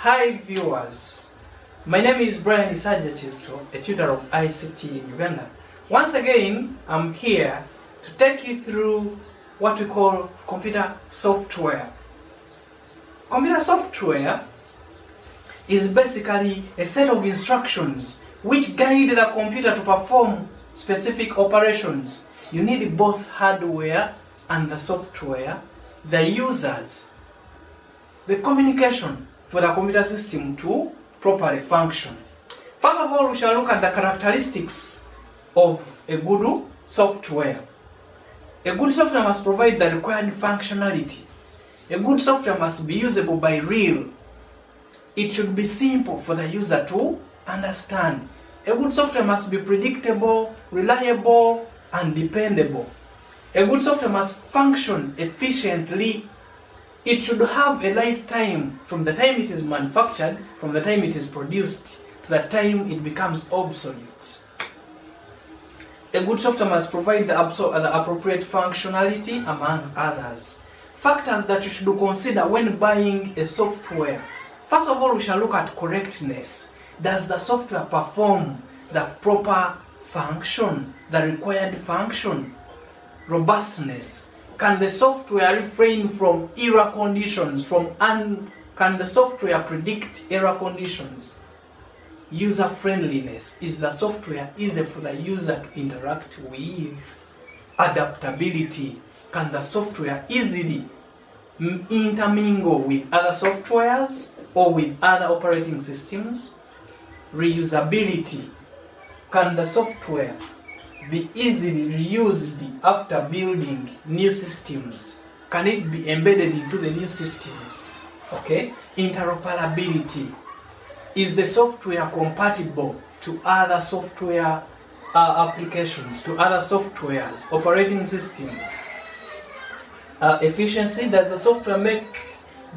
Hi viewers, my name is Brian Kizito, a tutor of ICT in Uganda. Once again, I'm here to take you through what we call computer software. Computer software is basically a set of instructions which guide the computer to perform specific operations. You need both hardware and the software, the users, the communication for the computer system to properly function. First of all, we shall look at the characteristics of a good software. A good software must provide the required functionality. A good software must be usable by real. It should be simple for the user to understand. A good software must be predictable, reliable, and dependable. A good software must function efficiently. It should have a lifetime from the time it is manufactured, from the time it is produced, to the time it becomes obsolete. A good software must provide the appropriate functionality, among others. Factors that you should consider when buying a software. First of all, we shall look at correctness. Does the software perform the proper function, the required function? Robustness. Can the software refrain from error conditions? Can the software predict error conditions? User friendliness. Is the software easy for the user to interact with? Adaptability. Can the software easily intermingle with other softwares or with other operating systems? Reusability. Can the software be easily reused after building new systems? Can it be embedded into the new systems? Okay. Interoperability. Is the software compatible to other software applications, to other softwares, operating systems? Efficiency. Does the software make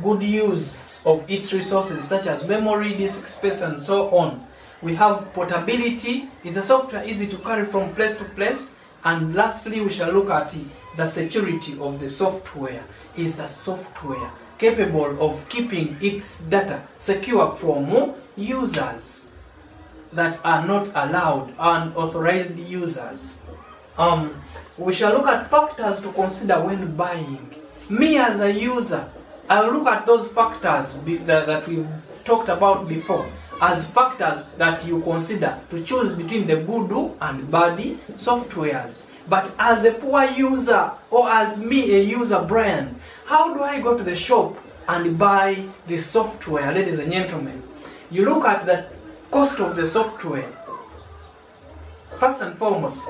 good use of its resources such as memory, disk space, and so on? We have portability. Is the software easy to carry from place to place? And lastly, we shall look at the security of the software. Is the software capable of keeping its data secure from users that are not allowed, unauthorized users? We shall look at factors to consider when buying. Me as a user, I'll look at those factors that we've talked about before as factors that you consider to choose between the good and bad softwares. But as a poor user, or as me, a user, Brian, how do I go to the shop and buy the software? Ladies and gentlemen, you look at the cost of the software. First and foremost,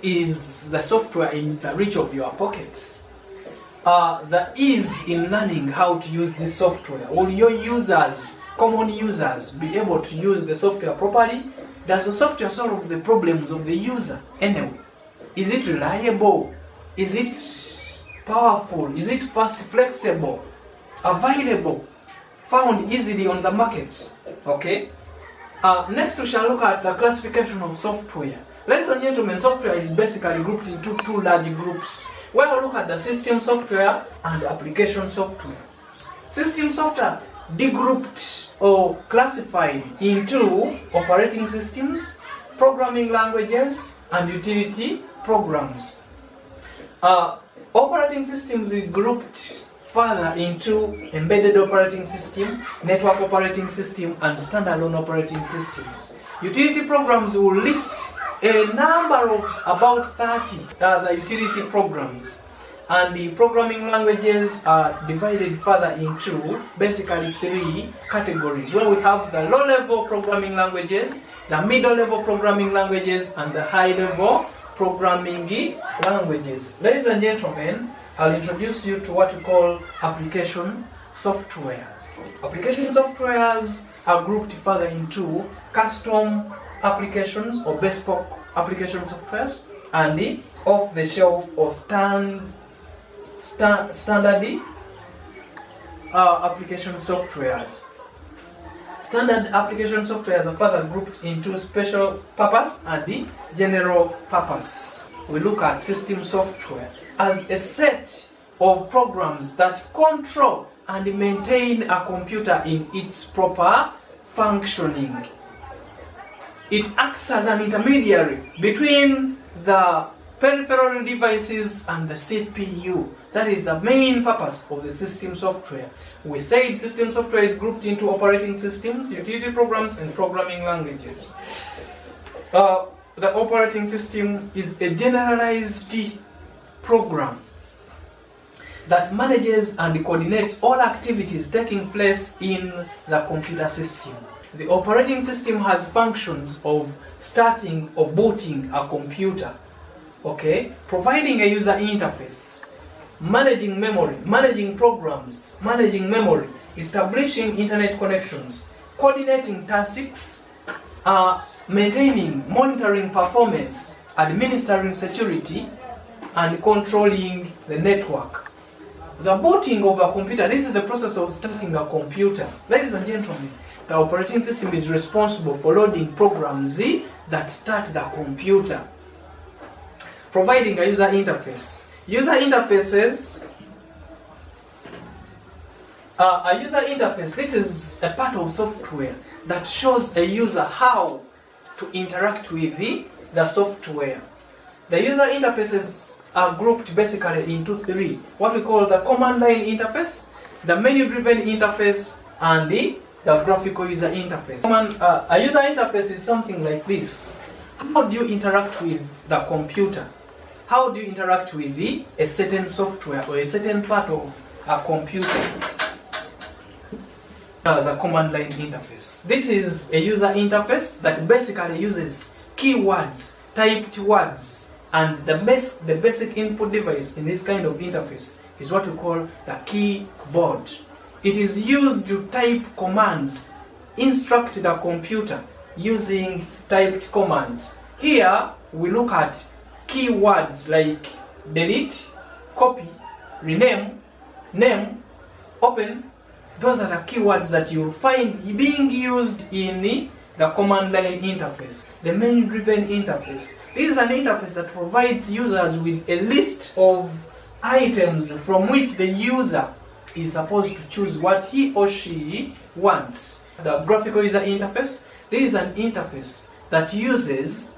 is the software in the reach of your pockets? The ease in learning how to use this software. Will your users, common users, be able to use the software properly? Does the software solve the problems of the user anyway? Is it reliable? Is it powerful? Is it fast, flexible, available, found easily on the market? Okay. Next we shall look at the classification of software. Ladies and gentlemen, software is basically grouped into two large groups. Where we look at the system software and application software. System software degrouped or classified into operating systems, programming languages, and utility programs. Operating systems is grouped further into embedded operating system, network operating system, and standalone operating systems. Utility programs will list a number of about 30 the utility programs, and the programming languages are divided further into basically three categories, where we have the low-level programming languages, the middle-level programming languages, and the high-level programming languages. Ladies and gentlemen, I'll introduce you to what we call application softwares. Application softwares are grouped further into custom applications or bespoke application softwares and the off-the-shelf or standard application softwares. Standard application softwares are further grouped into special purpose and the general purpose. We look at system software as a set of programs that control and maintain a computer in its proper functioning. It acts as an intermediary between the peripheral devices and the CPU. That is the main purpose of the system software. We said system software is grouped into operating systems, utility programs, and programming languages. The operating system is a generalized program that manages and coordinates all activities taking place in the computer system. The operating system has functions of starting or booting a computer, okay, providing a user interface, managing memory, managing programs, managing memory, establishing internet connections, coordinating tasks, maintaining, monitoring performance, administering security, and controlling the network. The booting of a computer, this is the process of starting a computer. Ladies and gentlemen, the operating system is responsible for loading programs that start the computer, providing a user interface. User interfaces, this is a part of software that shows a user how to interact with the software. The user interfaces are grouped basically into three: what we call the command line interface, the menu-driven interface, and the graphical user interface. A user interface is something like this. How do you interact with the computer? How do you interact with a certain software or a certain part of a computer? The command line interface. This is a user interface that basically uses keywords, typed words, and the basic input device in this kind of interface is what we call the keyboard. It is used to type commands, instruct the computer using typed commands. Here we look at keywords like delete, copy, rename, name, open. Those are the keywords that you'll find being used in the command line interface. The menu-driven interface. This is an interface that provides users with a list of items from which the user is supposed to choose what he or she wants. The graphical user interface. This is an interface that uses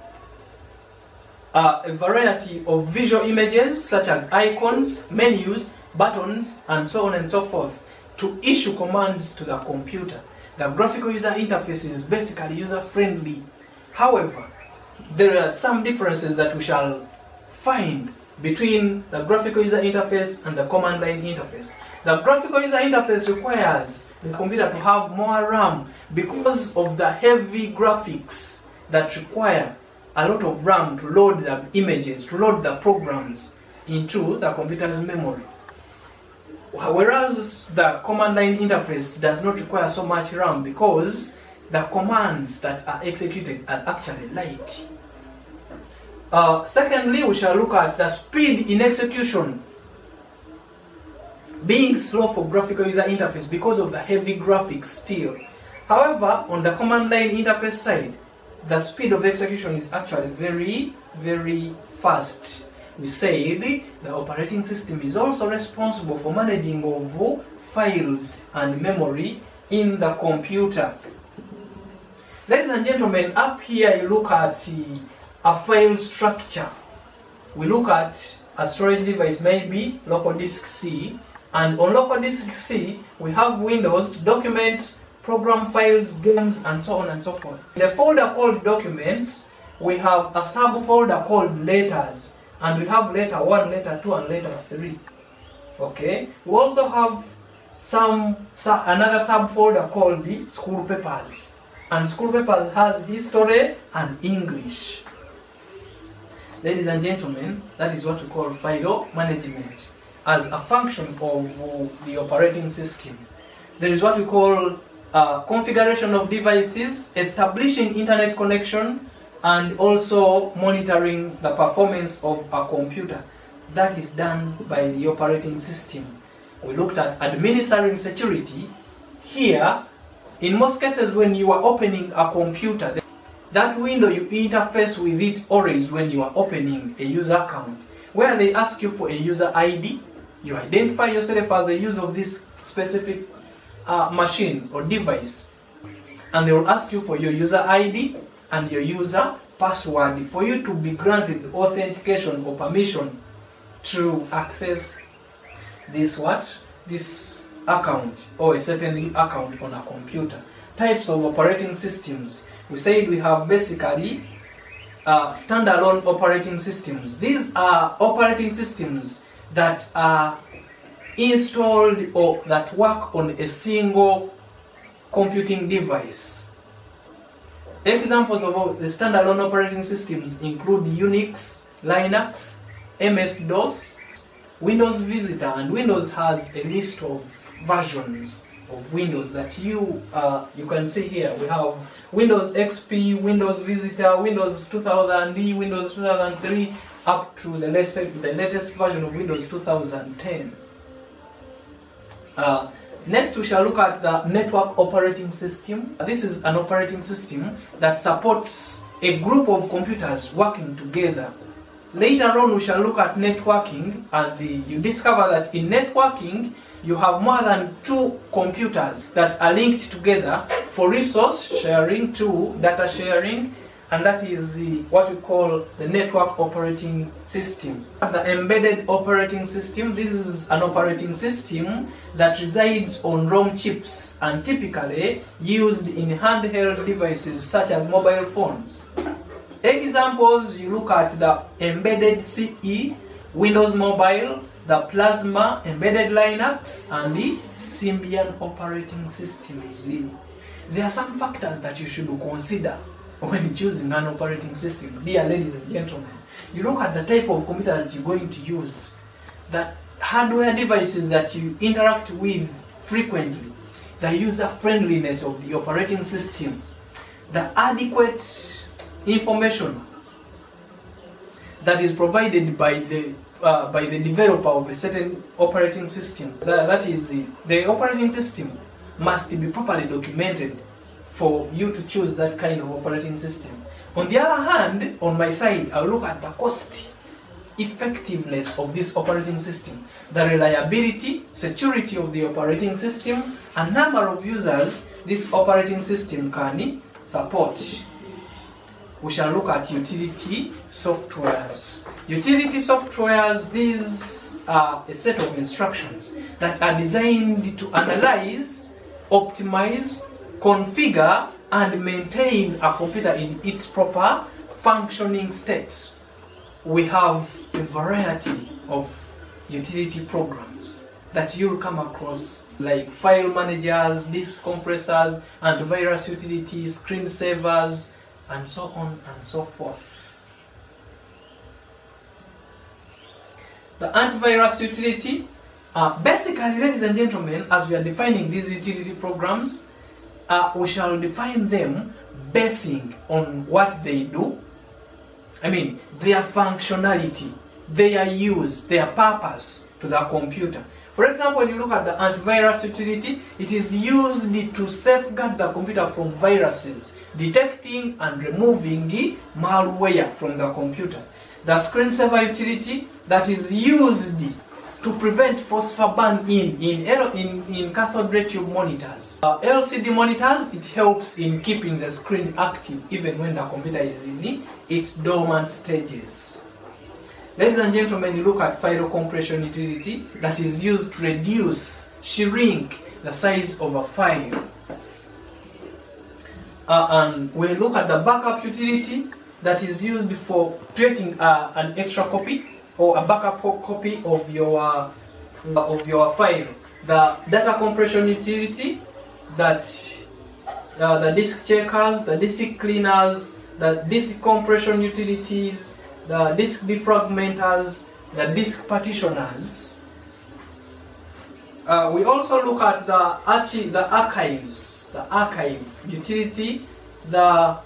a variety of visual images such as icons, menus, buttons, and so on and so forth to issue commands to the computer. The graphical user interface is basically user-friendly. However, there are some differences that we shall find between the graphical user interface and the command line interface. The graphical user interface requires the computer to have more RAM because of the heavy graphics that require a lot of RAM to load the images, to load the programs into the computer's memory. Whereas the command line interface does not require so much RAM because the commands that are executed are actually light. Secondly, we shall look at the speed in execution being slow for graphical user interface because of the heavy graphics still. However, on the command line interface side, the speed of execution is actually very, very fast. We said the operating system is also responsible for managing of files and memory in the computer. Ladies and gentlemen, up here you look at a file structure. We look at a storage device, maybe local disk C, and on local disk C we have Windows, documents, program files, games, and so on and so forth. In a folder called documents, we have a subfolder called letters, and we have letter 1, letter 2, and letter 3. Okay. We also have another subfolder called the school papers, and school papers has history and English. Ladies and gentlemen, that is what we call file management as a function of the operating system. There is what we call configuration of devices, establishing internet connection, and also monitoring the performance of a computer. That is done by the operating system. We looked at administering security. Here, in most cases when you are opening a computer, that window you interface with it always when you are opening a user account, where they ask you for a user ID. You identify yourself as a user of this specific machine or device, and they will ask you for your user ID and your user password for you to be granted authentication or permission to access this account or a certain account on a computer. Types of operating systems. We said we have basically standalone operating systems. These are operating systems that are installed or that work on a single computing device. Examples of the standalone operating systems include Unix, Linux, MS-DOS, Windows Visitor, and Windows has a list of versions of Windows that you can see here. We have Windows XP, Windows Visitor, Windows 2000D, Windows 2003, up to the latest version of Windows 2010. Next, we shall look at the network operating system. This is an operating system that supports a group of computers working together. Later on, we shall look at networking, and you discover that in networking, you have more than 2 computers that are linked together for resource sharing, data sharing, and that is what we call the network operating system. The embedded operating system, this is an operating system that resides on ROM chips and typically used in handheld devices such as mobile phones. Examples, you look at the embedded CE, Windows Mobile, the Plasma, embedded Linux, and the Symbian operating systems. There are some factors that you should consider when choosing an operating system. Dear ladies and gentlemen, you look at the type of computer that you're going to use, the hardware devices that you interact with frequently, the user friendliness of the operating system, the adequate information that is provided by the developer of a certain operating system. That is, the operating system must be properly documented for you to choose that kind of operating system. On the other hand, on my side, I'll look at the cost effectiveness of this operating system, the reliability, security of the operating system, and number of users this operating system can support. We shall look at utility softwares. Utility softwares, these are a set of instructions that are designed to analyze, optimize, configure, and maintain a computer in its proper functioning state. We have a variety of utility programs that you'll come across, like file managers, disk compressors, antivirus utilities, screensavers, and so on and so forth. The antivirus utility, basically, ladies and gentlemen, as we are defining these utility programs, we shall define them basing on what they do. I mean, their functionality, their use, their purpose to the computer. For example, when you look at the antivirus utility, it is used to safeguard the computer from viruses, detecting and removing the malware from the computer. The screensaver utility, that is used to prevent phosphor burn-in in cathode ray tube monitors. LCD monitors, it helps in keeping the screen active even when the computer is in its dormant stages. Ladies and gentlemen, you look at file compression utility, that is used to reduce, shrink the size of a file. And we look at the backup utility, that is used for creating an extra copy or a backup copy of your file. The data compression utility, that the disk checkers, the disk cleaners, the disk compression utilities, the disk defragmenters, the disk partitioners. We also look at the archive utility, the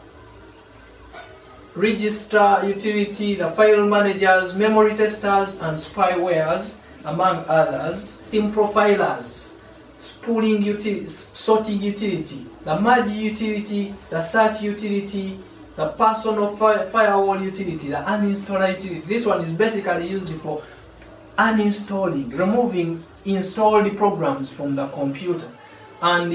register utility, the file managers, memory testers, and spywares, among others. Team profilers, spooling utility, sorting utility, the merge utility, the search utility, the personal firewall utility, the uninstaller utility. This one is basically used for uninstalling, removing installed programs from the computer, and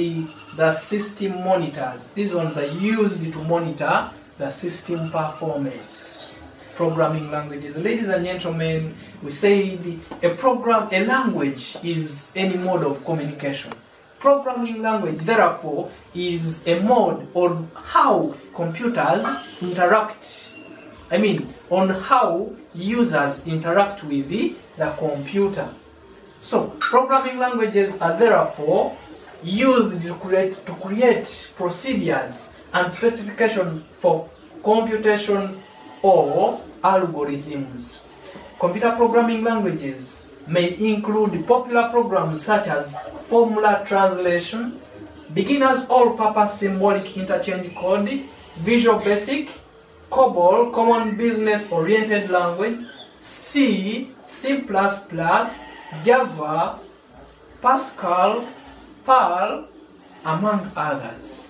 the system monitors. These ones are used to monitor the system performance. Programming languages. Ladies and gentlemen, we said a language is any mode of communication. Programming language, therefore, is a mode on how computers interact. On how users interact with the computer. So, programming languages are therefore used to create procedures and specifications for computation or algorithms. Computer programming languages may include popular programs such as formula translation, beginner's all-purpose symbolic interchange code, Visual Basic, COBOL, Common Business-Oriented Language, C, C++, Java, Pascal, Perl, among others.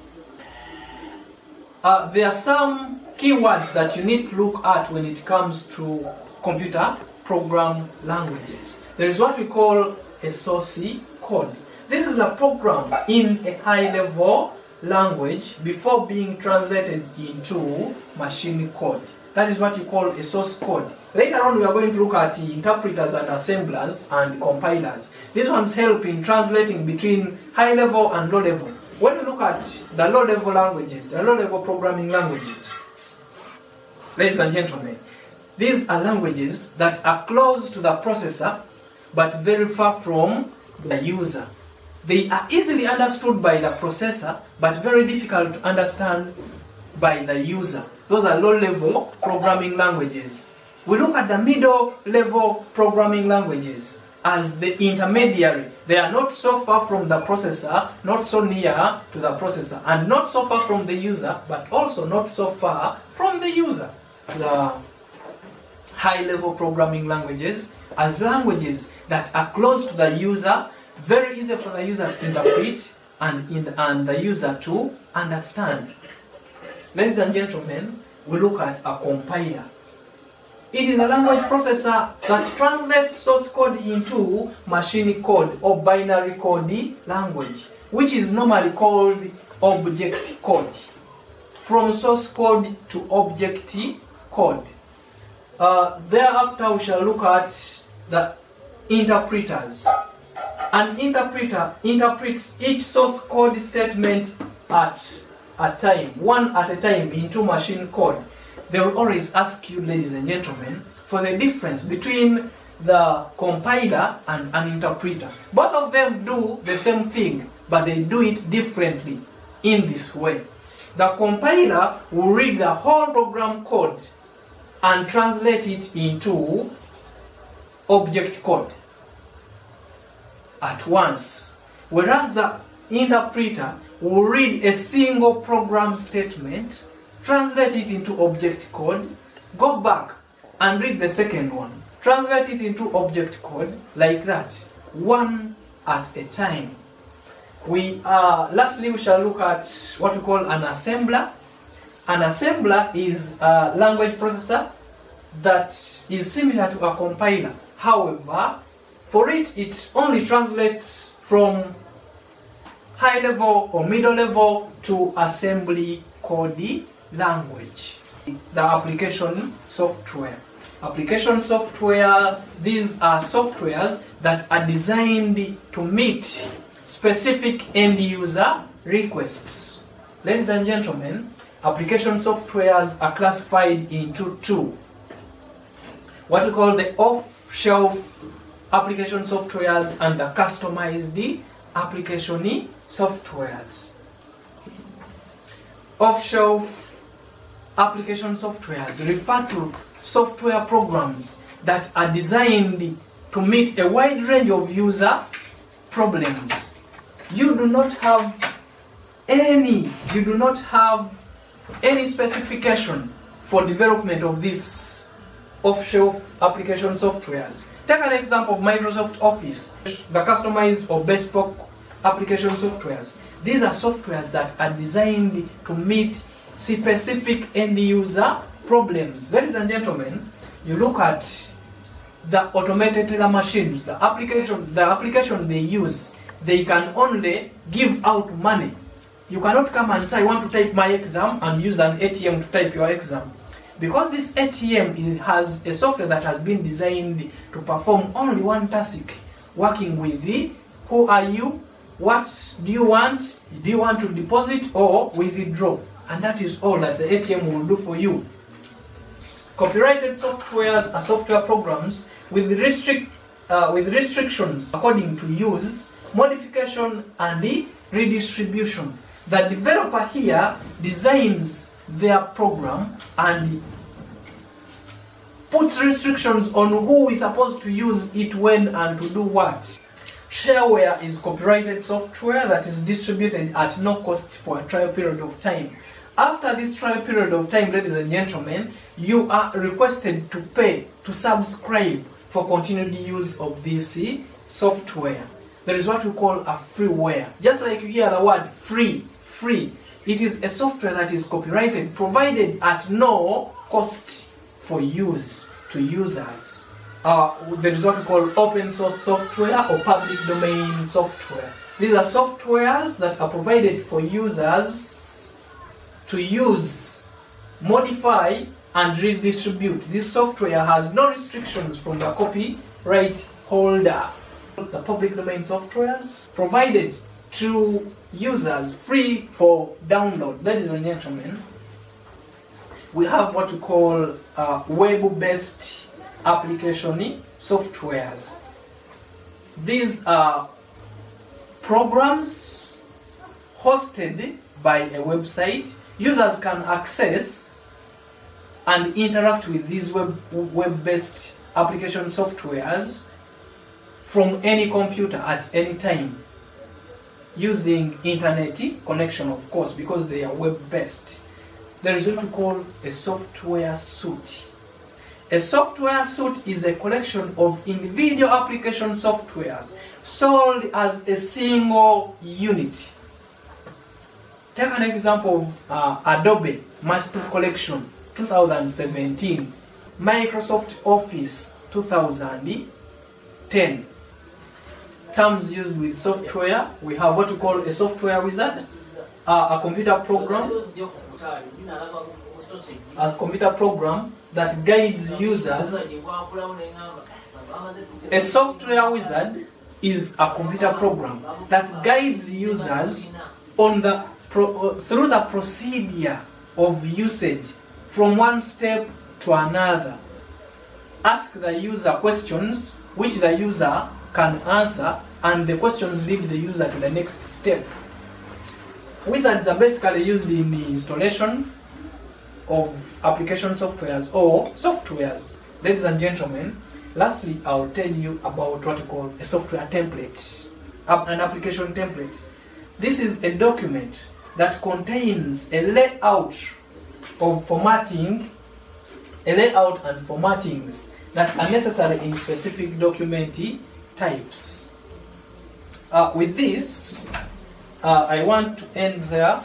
There are some keywords that you need to look at when it comes to computer program languages. There is what we call a source code. This is a program in a high-level language before being translated into machine code. That is what you call a source code. Later on, we are going to look at the interpreters and assemblers and compilers. These ones help in translating between high level and low level. When we look at the low level languages, the low level programming languages, ladies and gentlemen, these are languages that are close to the processor but very far from the user. They are easily understood by the processor but very difficult to understand by the user. Those are low-level programming languages. We look at the middle-level programming languages as the intermediary. They are not so far from the processor, not so near to the processor, and not so far from the user, but also not so far from the user. The high-level programming languages as languages that are close to the user, very easy for the user to interpret and the user to understand. Ladies and gentlemen, we look at a compiler. It is a language processor that translates source code into machine code or binary code language, which is normally called object code. From source code to object code. Thereafter, we shall look at the interpreters. An interpreter interprets each source code statement at a time, one at a time, into machine code. They will always ask you, ladies and gentlemen, for the difference between the compiler and an interpreter. Both of them do the same thing, but they do it differently in this way. The compiler will read the whole program code and translate it into object code at once, whereas the interpreter will read a single program statement, translate it into object code, go back and read the second one, translate it into object code, like that, one at a time. Lastly, we shall look at what we call an assembler. An assembler is a language processor that is similar to a compiler. However, for it only translates from high level or middle level to assembly code language. The application software. Application software, these are softwares that are designed to meet specific end user requests. Ladies and gentlemen, application softwares are classified into two. What we call the off-shelf application softwares and the customized application softwares. Off-shelf application softwares refer to software programs that are designed to meet a wide range of user problems. You do not have any specification for development of these off-shelf application softwares. Take an example of Microsoft Office, the customized or bespoke application softwares. These are softwares that are designed to meet specific end user problems. Ladies and gentlemen, you look at the automated teller machines, the application they use, they can only give out money. You cannot come and say, I want to type my exam and use an ATM to type your exam. Because this ATM has a software that has been designed to perform only one task, working with the who are you, what do you want to deposit or withdraw, and that is all that the ATM will do for you. Copyrighted software are software programs with restrictions according to use, modification, and the redistribution. The developer here designs their program and puts restrictions on who is supposed to use it when and to do what. Shareware is copyrighted software that is distributed at no cost for a trial period of time. After this trial period of time, ladies and gentlemen, you are requested to pay, to subscribe for continued use of this software. There is what we call a freeware. Just like you hear the word free. It is a software that is copyrighted, provided at no cost for use to users. There is what we call open source software or public domain software. These are softwares that are provided for users to use, modify, and redistribute. This software has no restrictions from the copyright holder. The public domain softwares provided to users free for download. Ladies and gentlemen, we have what we call web-based application softwares. These are programs hosted by a website. Users can access and interact with these web-based application softwares from any computer at any time, using internet connection, of course, because they are web-based. There is what we call a software suite. A software suite is a collection of individual application softwares sold as a single unit. Take an example of Adobe Master Collection 2017, Microsoft Office 2010. Terms used with software, we have what we call a software wizard, a computer program that guides users. A software wizard is a computer program that guides users on through the procedure of usage from one step to another. Ask the user questions which the user can answer, and the questions lead the user to the next step. Wizards are basically used in the installation of application softwares or softwares. Ladies and gentlemen, lastly, I'll tell you about what we call a software template, an application template. This is a document that contains a layout and formattings that are necessary in specific document types. With this, I want to end there.